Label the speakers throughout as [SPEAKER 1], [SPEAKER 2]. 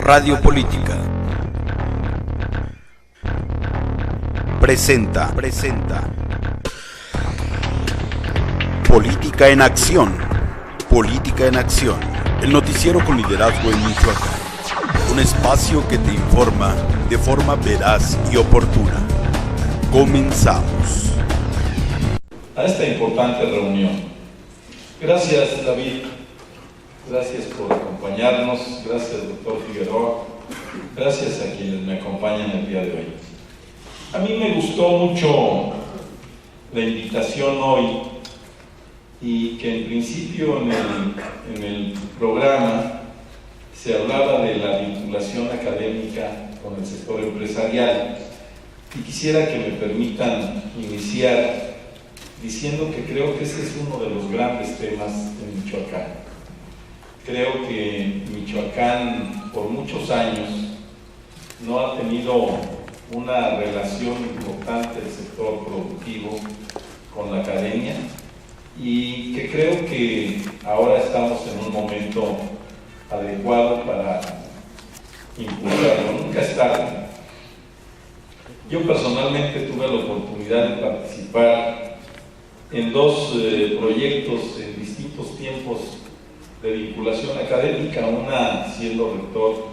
[SPEAKER 1] Radio Política presenta Política en Acción. Política en Acción, el noticiero con liderazgo en Michoacán. Un espacio que te informa de forma veraz y oportuna. Comenzamos.
[SPEAKER 2] A esta importante reunión. Gracias, David. Gracias por acompañarnos. Gracias, doctor Figueroa. Gracias a quienes me acompañan el día de hoy. A mí me gustó mucho la invitación hoy y que en principio en el programa se hablaba de la vinculación académica con el sector empresarial, y quisiera que me permitan iniciar diciendo que creo que ese es uno de los grandes temas en Michoacán. Creo que Michoacán por muchos años no ha tenido una relación importante del sector productivo con la academia, y que creo que ahora estamos en un momento adecuado para impulsarlo. Nunca es tarde. Yo personalmente tuve la oportunidad de participar en dos proyectos en distintos tiempos de vinculación académica, una siendo rector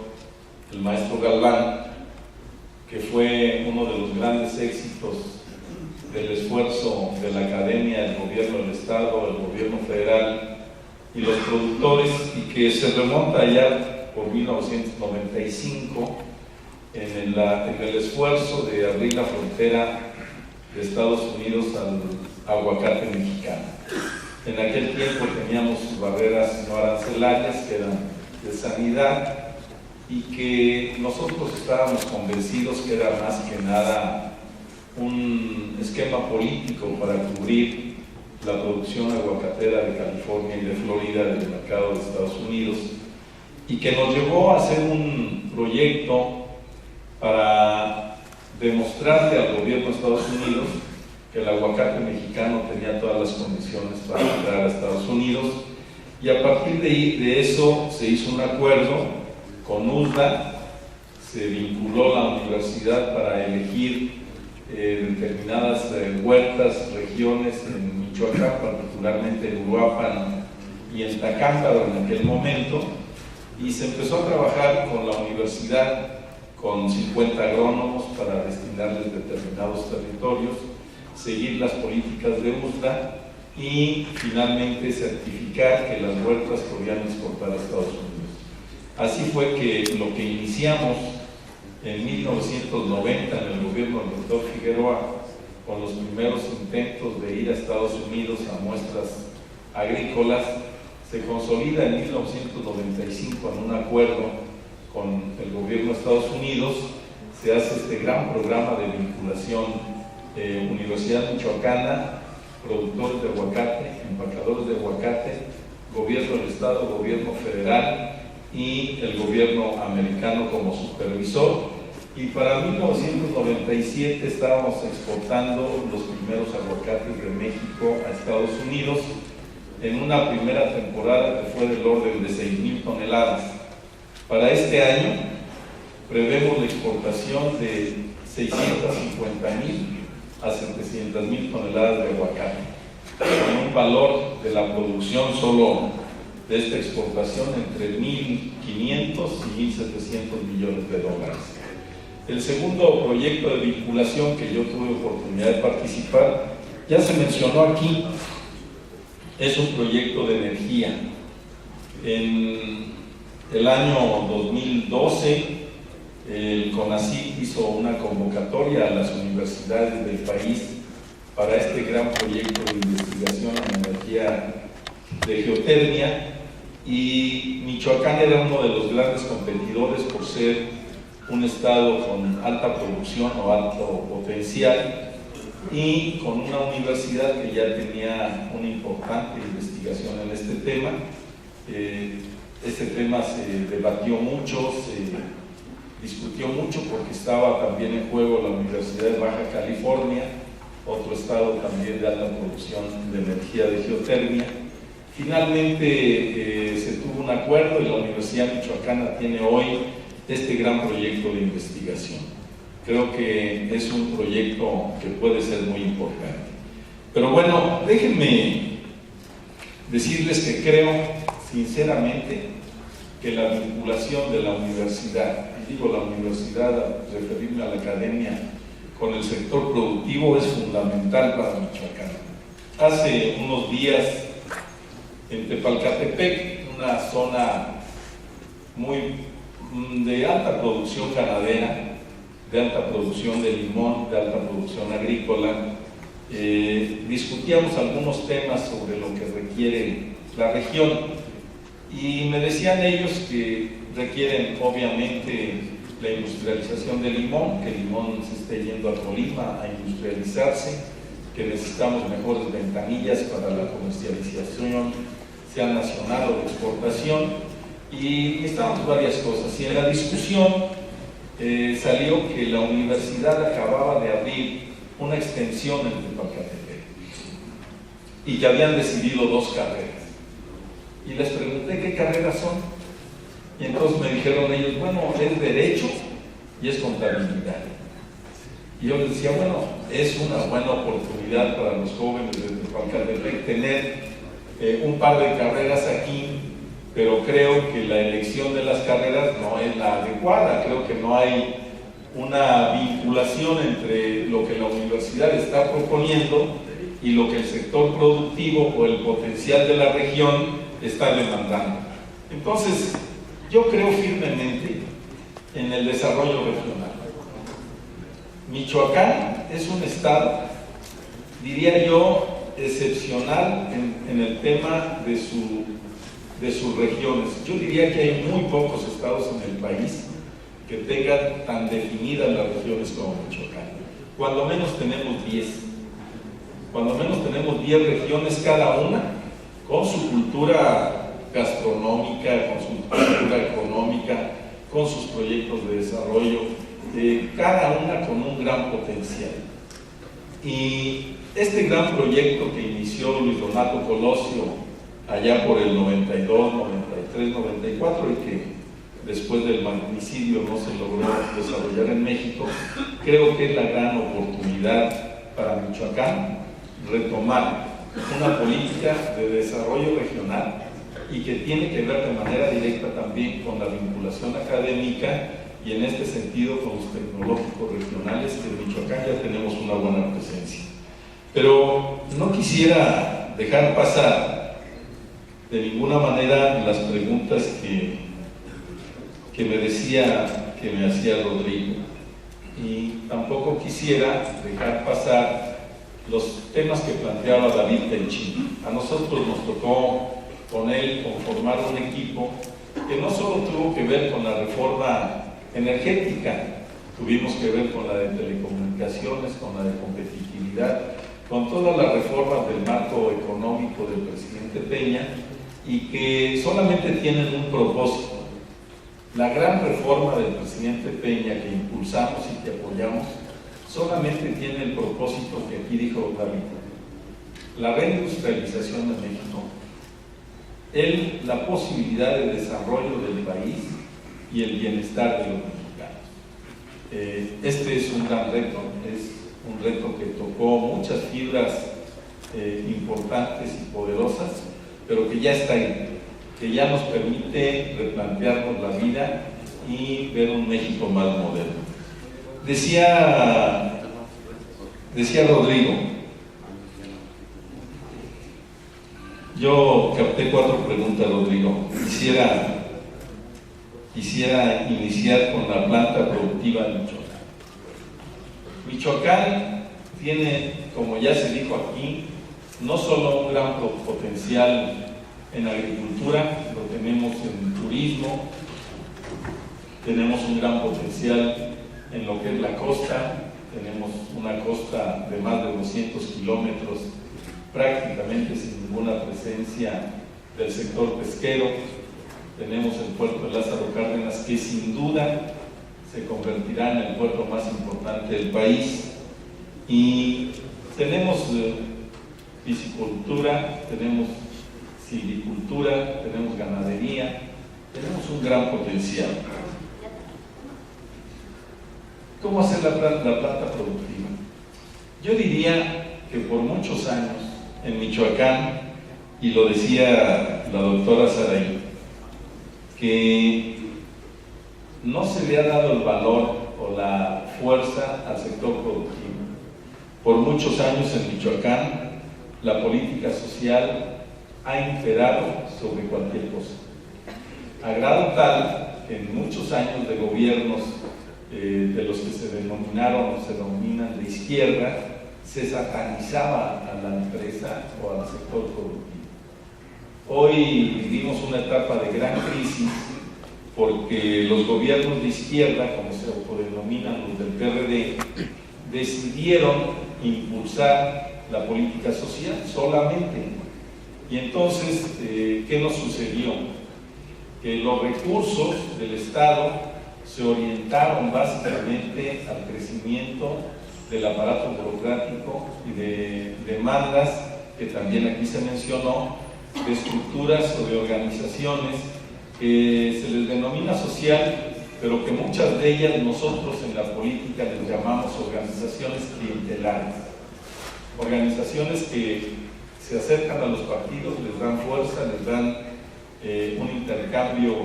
[SPEAKER 2] el maestro Galván, que fue uno de los grandes éxitos del esfuerzo de la academia, el gobierno del estado, el gobierno federal y los productores, y que se remonta ya por 1995 en el esfuerzo de abrir la frontera de Estados Unidos al aguacate mexicano. En aquel tiempo teníamos barreras no arancelarias que eran de sanidad, y que nosotros estábamos convencidos que era más que nada un esquema político para cubrir la producción aguacatera de California y de Florida del mercado de Estados Unidos, y que nos llevó a hacer un proyecto para demostrarle al gobierno de Estados Unidos que el aguacate mexicano tenía todas las condiciones para entrar a Estados Unidos, y a partir de eso se hizo un acuerdo con USDA, se vinculó la universidad para elegir determinadas huertas, regiones en Michoacán, particularmente en Uruapan y en Tacámbaro en aquel momento, y se empezó a trabajar con la universidad, con 50 agrónomos para destinarles determinados territorios, seguir las políticas de USDA y finalmente certificar que las huertas podían exportar a Estados Unidos. Así fue que lo que iniciamos en 1990 en el gobierno del doctor Figueroa, con los primeros intentos de ir a Estados Unidos a muestras agrícolas, se consolida en 1995 en un acuerdo con el gobierno de Estados Unidos. Se hace este gran programa de vinculación Universidad Michoacana, productores de aguacate, empacadores de aguacate, gobierno del estado, gobierno federal y el gobierno americano como supervisor. Y para 1997 estábamos exportando los primeros aguacates de México a Estados Unidos en una primera temporada que fue del orden de 6,000 toneladas. Para este año prevemos la exportación de 650,000 a 700,000 toneladas de aguacate, con un valor de la producción solo de esta exportación entre 1.500 y 1.700 millones de dólares. El segundo proyecto de vinculación que yo tuve oportunidad de participar, ya se mencionó aquí, es un proyecto de energía. En el año 2012, el CONACYT hizo una convocatoria a las universidades del país para este gran proyecto de investigación en energía de geotermia, y Michoacán era uno de los grandes competidores por ser un estado con alta producción o alto potencial, y con una universidad que ya tenía una importante investigación en este tema. Este tema se debatió mucho, se discutió mucho, porque estaba también en juego la Universidad de Baja California, otro estado también de alta producción de energía de geotermia. Finalmente se tuvo un acuerdo y la Universidad Michoacana tiene hoy este gran proyecto de investigación. Creo que es un proyecto que puede ser muy importante. Pero bueno, déjenme decirles que creo sinceramente que la vinculación de la universidad, y digo la universidad a referirme a la academia, con el sector productivo es fundamental para Michoacán. Hace unos días en Tepalcatepec, una zona de alta producción ganadera, de alta producción de limón, de alta producción agrícola, discutíamos algunos temas sobre lo que requiere la región y me decían ellos que requieren obviamente la industrialización del limón, que el limón se esté yendo a Colima a industrializarse, que necesitamos mejores ventanillas para la comercialización, sea nacional o de exportación, y necesitamos varias cosas. Y en la discusión salió que la universidad acababa de abrir una extensión en Tepalcatepec y que habían decidido 2 carreras. Y les pregunté qué carreras son. Y entonces me dijeron ellos, bueno, es Derecho y es Contabilidad. Y yo les decía, bueno, es una buena oportunidad para los jóvenes de Tepalcatepec tener un par de carreras aquí, pero creo que la elección de las carreras no es la adecuada. Creo que no hay una vinculación entre lo que la universidad está proponiendo y lo que el sector productivo o el potencial de la región está demandando. Entonces, yo creo firmemente en el desarrollo regional. Michoacán es un estado, diría yo, excepcional en el tema de sus regiones. Yo diría que hay muy pocos estados en el país que tengan tan definidas las regiones como Michoacán. Cuando menos tenemos 10. Cuando menos tenemos 10 regiones cada una, con su cultura gastronómica, con su cultura económica, con sus proyectos de desarrollo, cada una con un gran potencial. Y este gran proyecto que inició Luis Donato Colosio allá por el 92, 93, 94 y que después del magnicidio no se logró desarrollar en México, creo que es la gran oportunidad para Michoacán retomar una política de desarrollo regional y que tiene que ver de manera directa también con la vinculación académica y en este sentido con los tecnológicos regionales, que en Michoacán ya tenemos una buena presencia. Pero no quisiera dejar pasar de ninguna manera las preguntas que me decía, que me hacía Rodrigo, y tampoco quisiera dejar pasar los temas que planteaba David Penchín. A nosotros nos tocó con él conformar un equipo que no solo tuvo que ver con la reforma energética, tuvimos que ver con la de telecomunicaciones, con la de competitividad, con todas las reformas del marco económico del presidente Peña, y que solamente tienen un propósito. La gran reforma del presidente Peña que impulsamos y que apoyamos solamente tiene el propósito que aquí dijo David: la reindustrialización de México, la posibilidad de desarrollo del país y el bienestar de los mexicanos. Este es un gran reto, es un reto que tocó muchas fibras importantes y poderosas, pero que ya está ahí, que ya nos permite replantearnos la vida y ver un México más moderno. Decía Rodrigo, yo capté 4 preguntas, Rodrigo. Quisiera iniciar con la planta productiva de Michoacán. Michoacán tiene, como ya se dijo aquí, no solo un gran potencial en agricultura, lo tenemos en turismo, tenemos un gran potencial en lo que es la costa, tenemos una costa de más de 200 kilómetros, prácticamente sin ninguna presencia del sector pesquero. Tenemos el puerto de Lázaro Cárdenas, que sin duda se convertirá en el puerto más importante del país, y tenemos piscicultura, tenemos silvicultura, tenemos ganadería, tenemos un gran potencial. ¿Cómo hacer la planta productiva? Yo diría que por muchos años en Michoacán, y lo decía la doctora Saraí, que no se le ha dado el valor o la fuerza al sector productivo. Por muchos años en Michoacán, la política social ha imperado sobre cualquier cosa, a grado tal que en muchos años de gobiernos de los que se denominaron o se denominan de izquierda, se satanizaba a la empresa o al sector productivo. Hoy vivimos una etapa de gran crisis porque los gobiernos de izquierda, como se autodenominan los del PRD, decidieron impulsar la política social solamente. Y entonces, ¿qué nos sucedió? Que los recursos del Estado se orientaron básicamente al crecimiento del aparato burocrático y de demandas, que también aquí se mencionó, de estructuras o de organizaciones que se les denomina social, pero que muchas de ellas nosotros en la política les llamamos organizaciones clientelares. Organizaciones que se acercan a los partidos, les dan fuerza, les dan un intercambio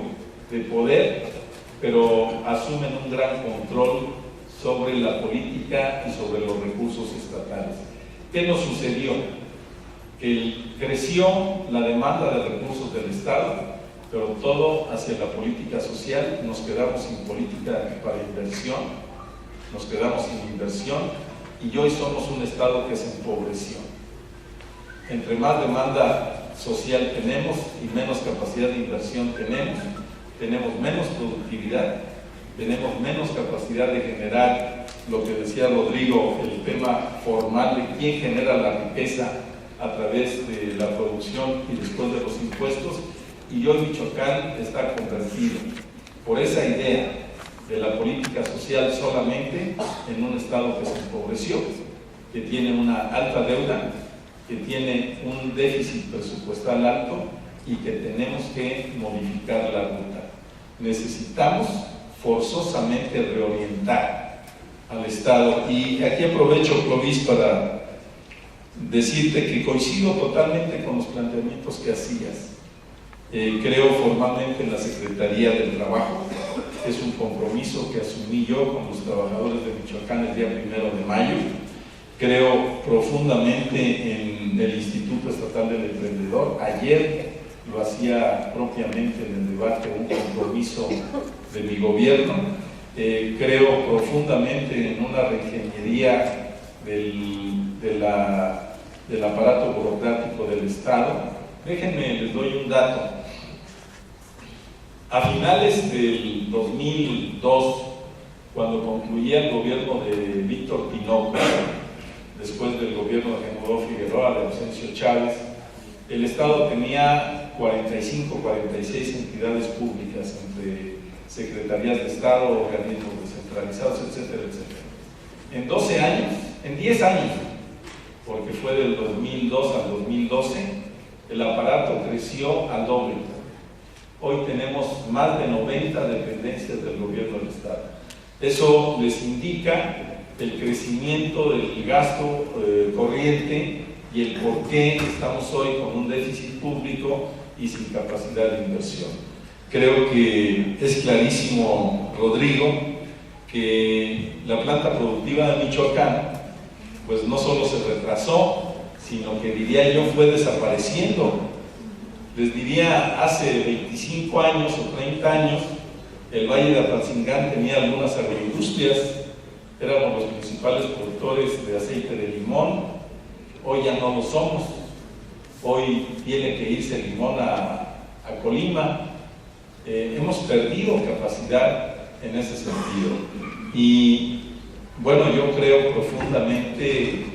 [SPEAKER 2] de poder, pero asumen un gran control sobre la política y sobre los recursos estatales. ¿Qué nos sucedió? Que creció la demanda de recursos del Estado, pero todo hacia la política social. Nos quedamos sin política para inversión, nos quedamos sin inversión, y hoy somos un Estado que se empobreció. Entre más demanda social tenemos y menos capacidad de inversión tenemos menos productividad, tenemos menos capacidad de generar lo que decía Rodrigo, el tema formal de quién genera la riqueza a través de la producción y después de los impuestos. Y hoy Michoacán está convertido por esa idea de la política social solamente en un Estado que se empobreció, que tiene una alta deuda, que tiene un déficit presupuestal alto y que tenemos que modificar la ruta. Necesitamos forzosamente reorientar al Estado. Y aquí aprovecho, Clovis, para decirte que coincido totalmente con los planteamientos que hacías. Creo formalmente en la Secretaría del Trabajo. Es un compromiso que asumí yo con los trabajadores de Michoacán el día 1 de mayo. Creo profundamente en el Instituto Estatal del Emprendedor. Ayer lo hacía propiamente en el debate, un compromiso de mi gobierno. Creo profundamente en una reingeniería del aparato burocrático del Estado. Déjenme, les doy un dato. A finales del 2002, cuando concluía el gobierno de Víctor Tinoco, después del gobierno de Genaro Figueroa, de Ausencio Chávez, el Estado tenía 45, 46 entidades públicas, entre secretarías de Estado, organismos descentralizados, etcétera, etcétera. En 12 años, en 10 años, porque fue del 2002 al 2012, el aparato creció al doble. Hoy tenemos más de 90 dependencias del gobierno del Estado. Eso les indica el crecimiento del gasto corriente y el por qué estamos hoy con un déficit público y sin capacidad de inversión. Creo que es clarísimo, Rodrigo, que la planta productiva de Michoacán pues no solo se retrasó, sino que diría yo fue desapareciendo. Les diría, hace 25 años o 30 años, el Valle de Apatzingán tenía algunas agroindustrias, éramos los principales productores de aceite de limón. Hoy ya no lo somos. Hoy tiene que irse el limón a Colima. Hemos perdido capacidad en ese sentido. Y bueno, yo creo profundamente,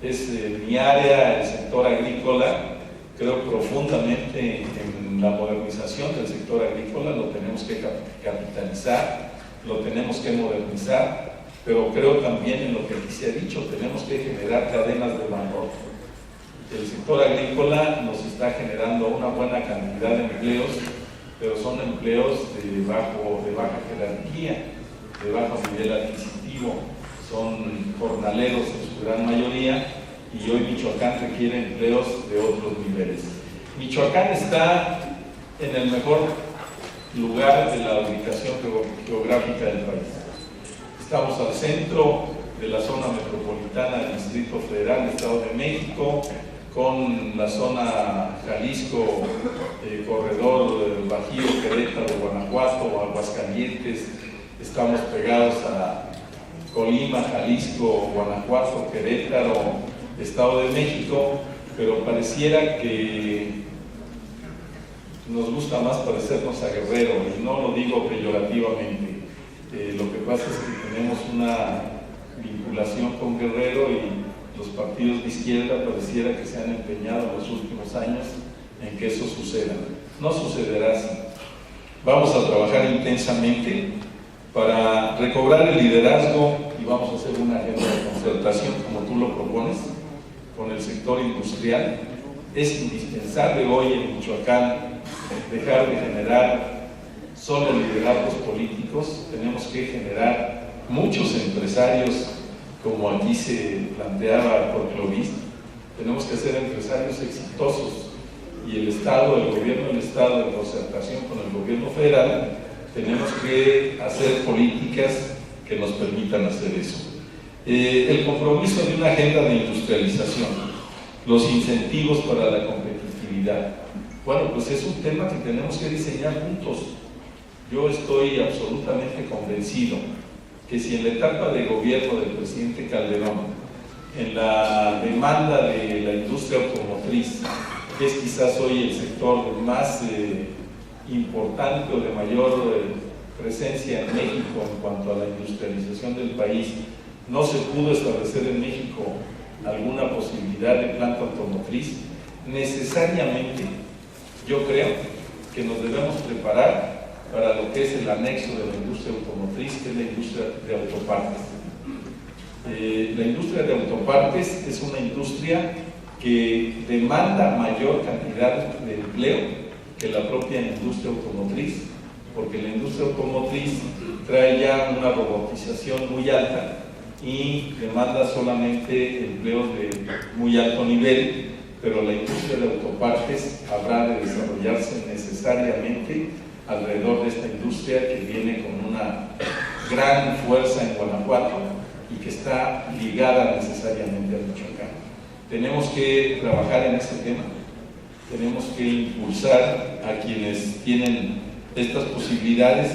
[SPEAKER 2] es mi área, el sector agrícola, creo profundamente en la modernización del sector agrícola. Lo tenemos que capitalizar, lo tenemos que modernizar, pero creo también en lo que aquí se ha dicho, tenemos que generar cadenas de valor. El sector agrícola nos está generando una buena cantidad de empleos, pero son empleos de baja jerarquía. de bajo nivel adquisitivo, son jornaleros en su gran mayoría, y hoy Michoacán requiere empleos de otros niveles. Michoacán está en el mejor lugar de la ubicación geográfica del país. Estamos al centro de la zona metropolitana del Distrito Federal, Estado de México, con la zona Jalisco, corredor Bajío, Querétaro, Guanajuato, Aguascalientes. Estamos pegados a Colima, Jalisco, Guanajuato, Querétaro, Estado de México, pero pareciera que nos gusta más parecernos a Guerrero, y no lo digo peyorativamente. Lo que pasa es que tenemos una vinculación con Guerrero, y los partidos de izquierda pareciera que se han empeñado en los últimos años en que eso suceda. No sucederá así. Vamos a trabajar intensamente para recobrar el liderazgo, y vamos a hacer una agenda de concertación, como tú lo propones, con el sector industrial. Es indispensable hoy en Michoacán dejar de generar solo liderazgos políticos. Tenemos que generar muchos empresarios, como aquí se planteaba por Clovis. Tenemos que ser empresarios exitosos, y el Estado, el gobierno del Estado, en concertación con el gobierno federal, tenemos que hacer políticas que nos permitan hacer eso. El compromiso de una agenda de industrialización, los incentivos para la competitividad. Bueno, pues es un tema que tenemos que diseñar juntos. Yo estoy absolutamente convencido que si en la etapa de gobierno del presidente Calderón, en la demanda de la industria automotriz, que es quizás hoy el sector más importante o de mayor presencia en México en cuanto a la industrialización del país, no se pudo establecer en México alguna posibilidad de planta automotriz, necesariamente yo creo que nos debemos preparar para lo que es el anexo de la industria automotriz, que es la industria de autopartes. La industria de autopartes es una industria que demanda mayor cantidad de empleo que la propia industria automotriz, porque la industria automotriz trae ya una robotización muy alta y demanda solamente empleos de muy alto nivel, pero la industria de autopartes habrá de desarrollarse necesariamente alrededor de esta industria, que viene con una gran fuerza en Guanajuato y que está ligada necesariamente a Michoacán. Tenemos que trabajar en este tema, tenemos que impulsar a quienes tienen estas posibilidades,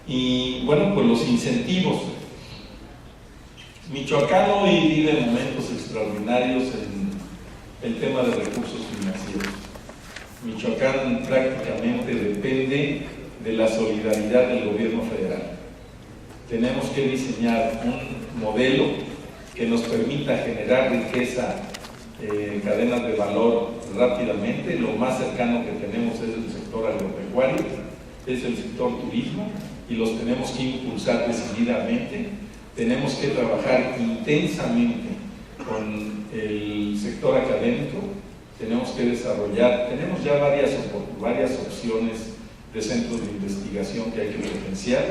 [SPEAKER 2] y bueno, pues los incentivos. Michoacán hoy vive momentos extraordinarios en el tema de recursos financieros. Michoacán prácticamente depende de la solidaridad del gobierno federal. Tenemos que diseñar un modelo que nos permita generar riqueza en cadenas de valor rápidamente. Lo más cercano que tenemos es el sector agropecuario, es el sector turismo, y los tenemos que impulsar decididamente. Tenemos que trabajar intensamente con el sector académico, tenemos que desarrollar, tenemos ya varias opciones de centros de investigación que hay que potenciar,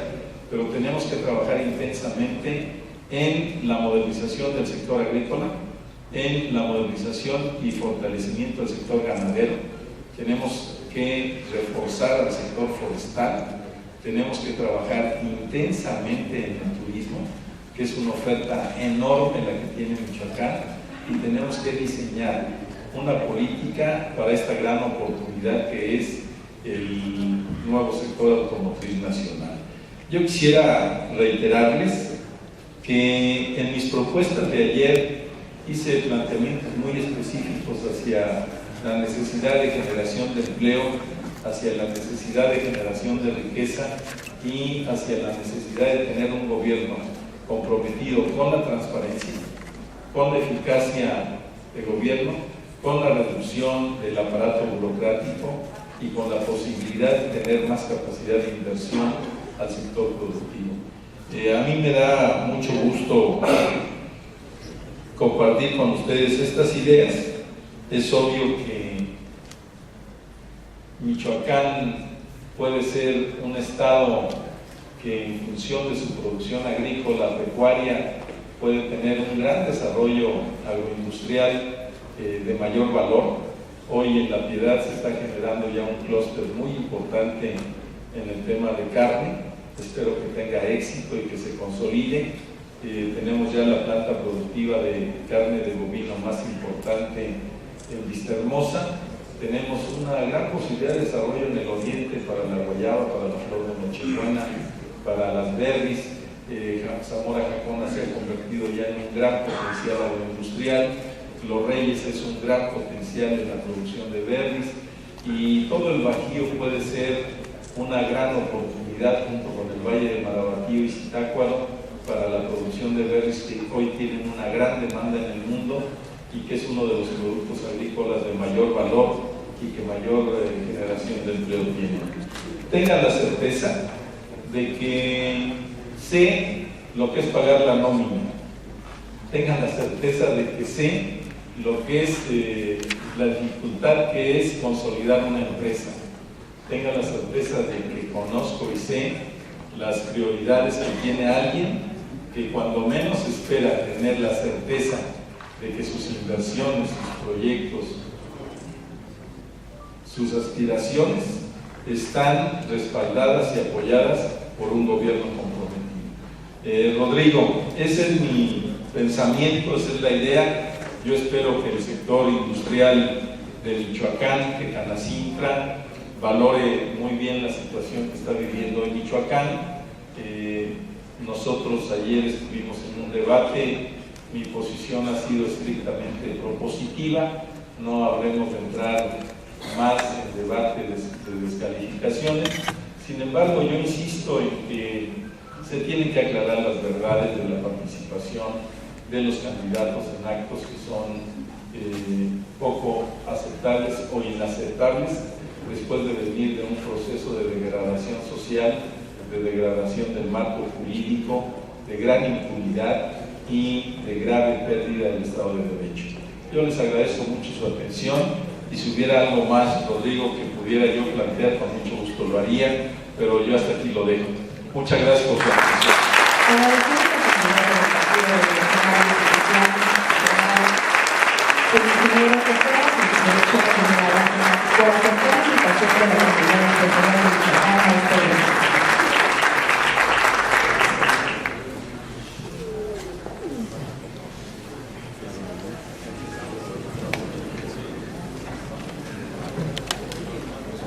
[SPEAKER 2] pero tenemos que trabajar intensamente en la modernización del sector agrícola, en la modernización y fortalecimiento del sector ganadero. Tenemos que reforzar al sector forestal, tenemos que trabajar intensamente en el turismo, que es una oferta enorme la que tiene Michoacán, y tenemos que diseñar una política para esta gran oportunidad que es el nuevo sector automotriz nacional. Yo quisiera reiterarles que en mis propuestas de ayer hice planteamientos muy específicos hacia la necesidad de generación de empleo, hacia la necesidad de generación de riqueza y hacia la necesidad de tener un gobierno comprometido con la transparencia, con la eficacia de gobierno, con la reducción del aparato burocrático y con la posibilidad de tener más capacidad de inversión al sector productivo. A mí me da mucho gusto compartir con ustedes estas ideas. Es obvio que Michoacán puede ser un estado que en función de su producción agrícola, pecuaria, puede tener un gran desarrollo agroindustrial de mayor valor. Hoy en La Piedad se está generando ya un clúster muy importante en el tema de carne. Espero que tenga éxito y que se consolide. Tenemos ya la planta productiva de carne de bovino más importante en Vistahermosa. Tenemos una gran posibilidad de desarrollo en el oriente para la guayaba, para la flor de Nochebuena, para las berries. Zamora Jacona se ha convertido ya en un gran potencial agroindustrial. Los Reyes es un gran potencial en la producción de berries, y todo el Bajío puede ser una gran oportunidad junto con el Valle de Marabatío y Zitácuaro para la producción de berries, que hoy tienen una gran demanda en el mundo y que es uno de los productos agrícolas de mayor valor y que mayor generación de empleo tiene. Tengan la certeza de que sé lo que es pagar la nómina. Tengan la certeza de que sé lo que es la dificultad que es consolidar una empresa. Tengan la certeza de que conozco y sé las prioridades que tiene alguien que cuando menos espera tener la certeza de que sus inversiones, sus proyectos, sus aspiraciones están respaldadas y apoyadas por un gobierno comprometido. Rodrigo, ese es mi pensamiento, esa es la idea. Yo espero que el sector industrial de Michoacán, que Canacintra, valore muy bien la situación que está viviendo en Michoacán. Nosotros ayer estuvimos en un debate, mi posición ha sido estrictamente propositiva, no habremos de entrar más en debate de descalificaciones. Sin embargo, yo insisto en que se tienen que aclarar las verdades de la participación de los candidatos en actos que son poco aceptables o inaceptables después de venir de un proceso de degradación social, de degradación del marco jurídico, de gran impunidad y de grave pérdida del Estado de Derecho. Yo les agradezco mucho su atención, y si hubiera algo más, Rodrigo, que pudiera yo plantear, con mucho gusto lo haría, pero yo hasta aquí lo dejo. Muchas gracias por su atención.
[SPEAKER 3] Por la